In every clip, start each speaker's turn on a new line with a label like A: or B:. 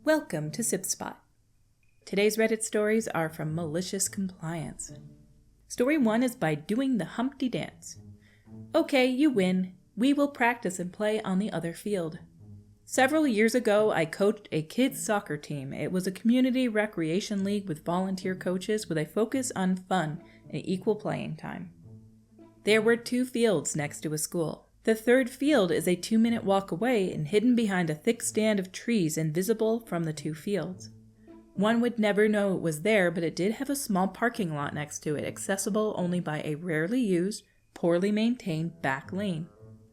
A: Welcome to Sib Spot. Today's Reddit stories are from MaliciousCompliance. Story 1 is by Doing the Humpty Dance. Okay, you win. We will practice and play on the other field. Several years ago, I coached a kids' soccer team. It was a community recreation league with volunteer coaches with a focus on fun and equal playing time. There were 2 fields next to a school. The third field is a 2-minute walk away and hidden behind a thick stand of trees invisible from the 2 fields. One would never know it was there, but it did have a small parking lot next to it, accessible only by a rarely used, poorly maintained back lane.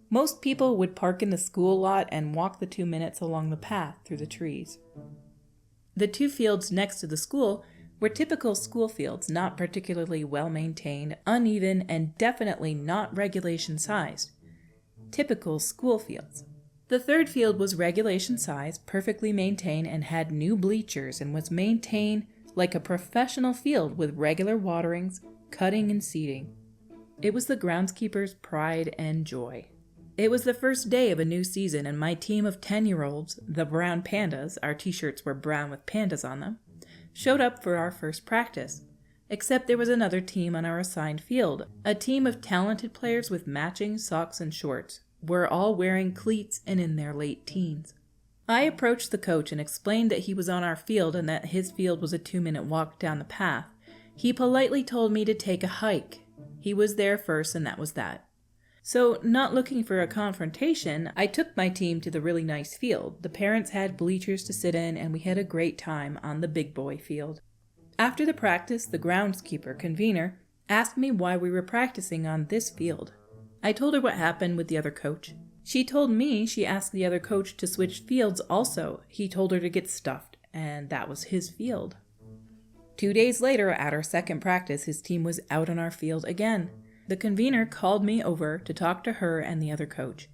A: Most people would park in the school lot and walk the 2 minutes along the path through the trees. The 2 fields next to the school were typical school fields, not particularly well maintained, uneven, and definitely not regulation sized. Typical school fields. The third field was regulation size, perfectly maintained, and had new bleachers and was maintained like a professional field with regular waterings, cutting, and seeding. It was the groundskeeper's pride and joy. It was the first day of a new season, and my team of 10-year-olds, the Brown Pandas, our t-shirts were brown with pandas on them, showed up for our first practice. Except there was another team on our assigned field, a team of talented players with matching socks and shorts. We're all wearing cleats and in their late teens. I approached the coach and explained that he was on our field and that his field was a 2-minute walk down the path. He politely told me to take a hike. He was there first and that was that. So, not looking for a confrontation, I took my team to the really nice field. The parents had bleachers to sit in and we had a great time on the big boy field. After the practice, the groundskeeper, convener, asked me why we were practicing on this field. I told her what happened with the other coach. She told me she asked the other coach to switch fields also. He told her to get stuffed, and that was his field. 2 days later, at our second practice, his team was out on our field again. The convener called me over to talk to her and the other coach.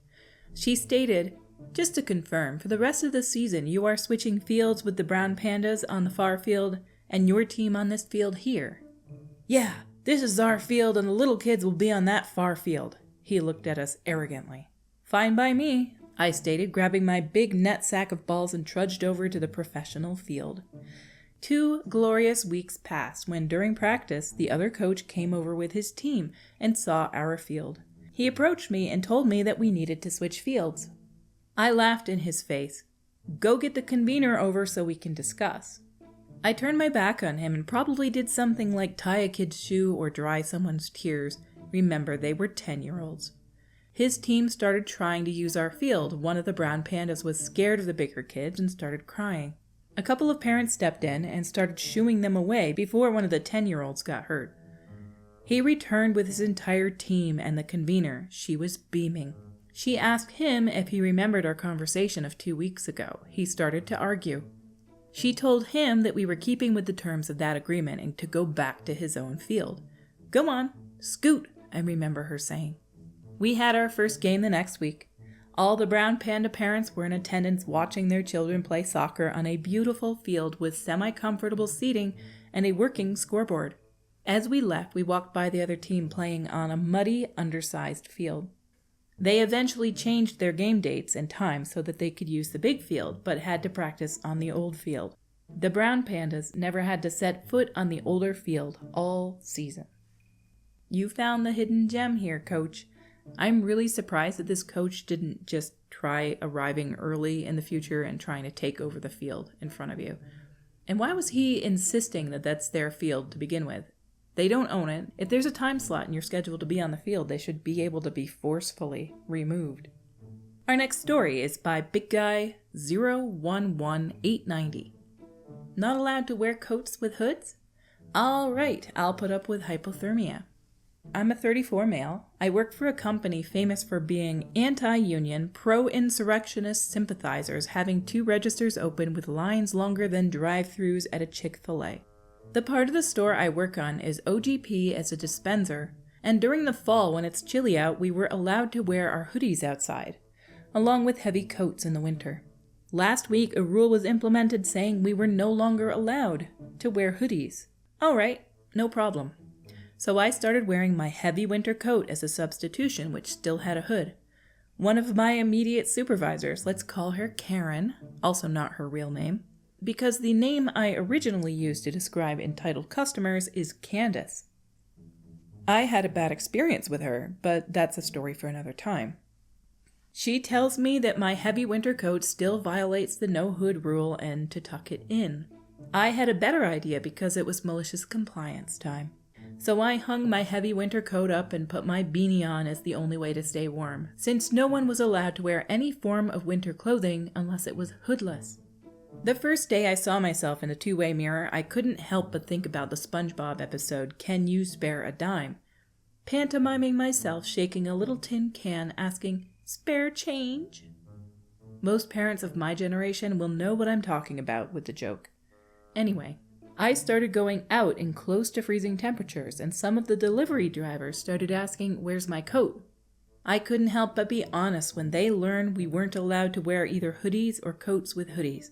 A: She stated, "Just to confirm, for the rest of the season you are switching fields with the Brown Pandas on the far field and your team on this field here." "Yeah, this is our field and the little kids will be on that far field." He looked at us arrogantly. "Fine by me," I stated, grabbing my big net sack of balls and trudged over to the professional field. 2 glorious weeks passed when, during practice, the other coach came over with his team and saw our field. He approached me and told me that we needed to switch fields. I laughed in his face. "Go get the convener over so we can discuss." I turned my back on him and probably did something like tie a kid's shoe or dry someone's tears. Remember, they were 10-year-olds. His team started trying to use our field. One of the Brown Pandas was scared of the bigger kids and started crying. A couple of parents stepped in and started shooing them away before one of the 10-year-olds got hurt. He returned with his entire team and the convener. She was beaming. She asked him if he remembered our conversation of 2 weeks ago. He started to argue. She told him that we were keeping with the terms of that agreement and to go back to his own field. "Go on, scoot," I remember her saying. We had our first game the next week. All the Brown Panda parents were in attendance watching their children play soccer on a beautiful field with semi-comfortable seating and a working scoreboard. As we left, we walked by the other team playing on a muddy, undersized field. They eventually changed their game dates and times so that they could use the big field, but had to practice on the old field. The Brown Pandas never had to set foot on the older field all season. You found the hidden gem here, coach. I'm really surprised that this coach didn't just try arriving early in the future and trying to take over the field in front of you. And why was he insisting that that's their field to begin with? They don't own it. If there's a time slot and you're scheduled to be on the field, they should be able to be forcefully removed. Our next story is by Big Guy 011890. Not allowed to wear coats with hoods? All right, I'll put up with hypothermia. I'm a 34 male. I work for a company famous for being anti-union, pro-insurrectionist sympathizers, having 2 registers open with lines longer than drive-thrus at a Chick-fil-A. The part of the store I work on is OGP as a dispenser, and during the fall when it's chilly out, we were allowed to wear our hoodies outside, along with heavy coats in the winter. Last week, a rule was implemented saying we were no longer allowed to wear hoodies. All right, no problem. So I started wearing my heavy winter coat as a substitution, which still had a hood. One of my immediate supervisors, let's call her Karen, also not her real name, because the name I originally used to describe entitled customers is Candace. I had a bad experience with her, but that's a story for another time. She tells me that my heavy winter coat still violates the no hood rule and to tuck it in. I had a better idea because it was malicious compliance time. So I hung my heavy winter coat up and put my beanie on as the only way to stay warm, since no one was allowed to wear any form of winter clothing unless it was hoodless. The first day I saw myself in a two-way mirror, I couldn't help but think about the SpongeBob episode, Can You Spare a Dime? Pantomiming myself shaking a little tin can asking, "Spare change?" Most parents of my generation will know what I'm talking about with the joke. Anyway, I started going out in close to freezing temperatures, and some of the delivery drivers started asking, "Where's my coat?" I couldn't help but be honest when they learned we weren't allowed to wear either hoodies or coats with hoodies,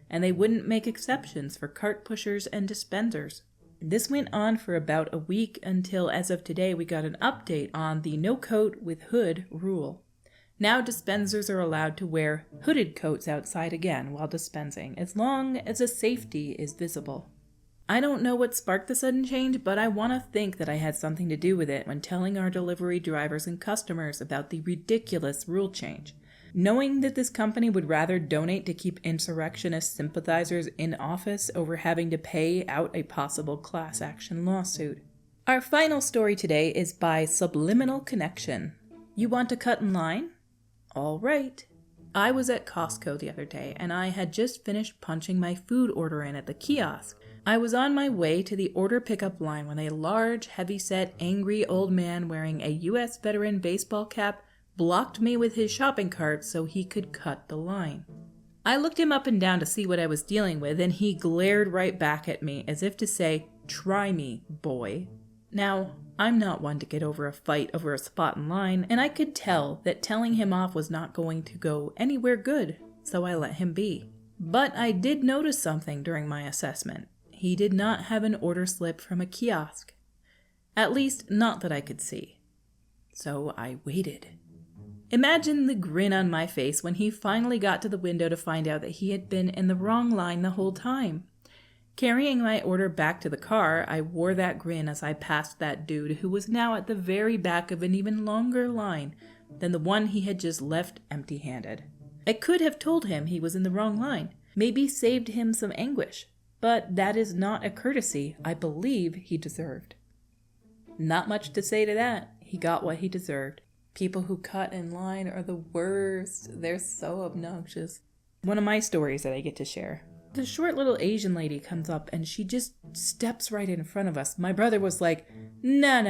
A: and they wouldn't make exceptions for cart pushers and dispensers. This went on for about a week until, as of today, we got an update on the no coat with hood rule. Now dispensers are allowed to wear hooded coats outside again while dispensing, as long as a safety is visible. I don't know what sparked the sudden change, but I want to think that I had something to do with it when telling our delivery drivers and customers about the ridiculous rule change, knowing that this company would rather donate to keep insurrectionist sympathizers in office over having to pay out a possible class action lawsuit. Our final story today is by Subliminal Connection. You want to cut in line? All right. I was at Costco the other day, and I had just finished punching my food order in at the kiosk. I was on my way to the order pickup line when a large, heavy-set, angry old man wearing a U.S. veteran baseball cap blocked me with his shopping cart so he could cut the line. I looked him up and down to see what I was dealing with, and he glared right back at me as if to say, "Try me, boy." Now, I'm not one to get over a fight over a spot in line, and I could tell that telling him off was not going to go anywhere good, so I let him be. But I did notice something during my assessment. He did not have an order slip from a kiosk. At least, not that I could see. So I waited. Imagine the grin on my face when he finally got to the window to find out that he had been in the wrong line the whole time. Carrying my order back to the car, I wore that grin as I passed that dude who was now at the very back of an even longer line than the one he had just left empty-handed. I could have told him he was in the wrong line, maybe saved him some anguish. But that is not a courtesy I believe he deserved. Not much to say to that. He got what he deserved. People who cut in line are the worst. They're so obnoxious. One of my stories that I get to share. The short little Asian lady comes up and she just steps right in front of us. My brother was like, no.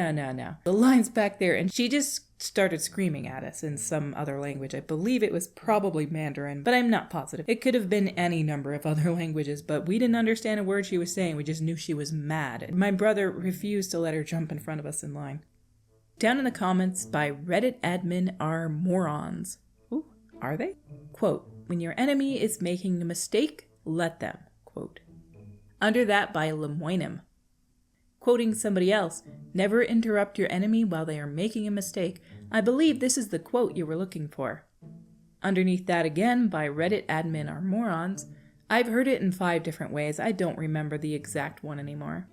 A: The line's back there. And she just started screaming at us in some other language. I believe it was probably Mandarin, but I'm not positive. It could have been any number of other languages, but we didn't understand a word she was saying. We just knew she was mad. My brother refused to let her jump in front of us in line. Down in the comments by Reddit admin are morons. Ooh, are they? Quote, when your enemy is making a mistake, let them. Quote. Under that by Lemoinem. Quoting somebody else, never interrupt your enemy while they are making a mistake. I believe this is the quote you were looking for. Underneath that again by Reddit admin are morons. I've heard it in 5 different ways. I don't remember the exact one anymore.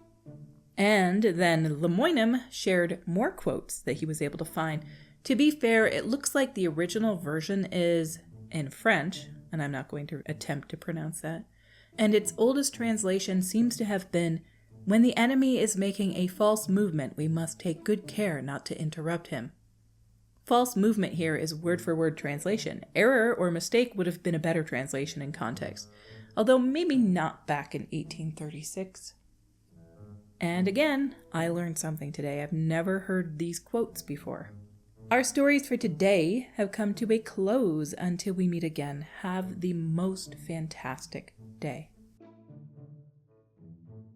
A: And then Lemoinem shared more quotes that he was able to find. To be fair, it looks like the original version is in French, and I'm not going to attempt to pronounce that. And its oldest translation seems to have been, when the enemy is making a false movement, we must take good care not to interrupt him. False movement here is word-for-word translation. Error or mistake would have been a better translation in context, although maybe not back in 1836. And again, I learned something today. I've never heard these quotes before. Our stories for today have come to a close until we meet again. Have the most fantastic day.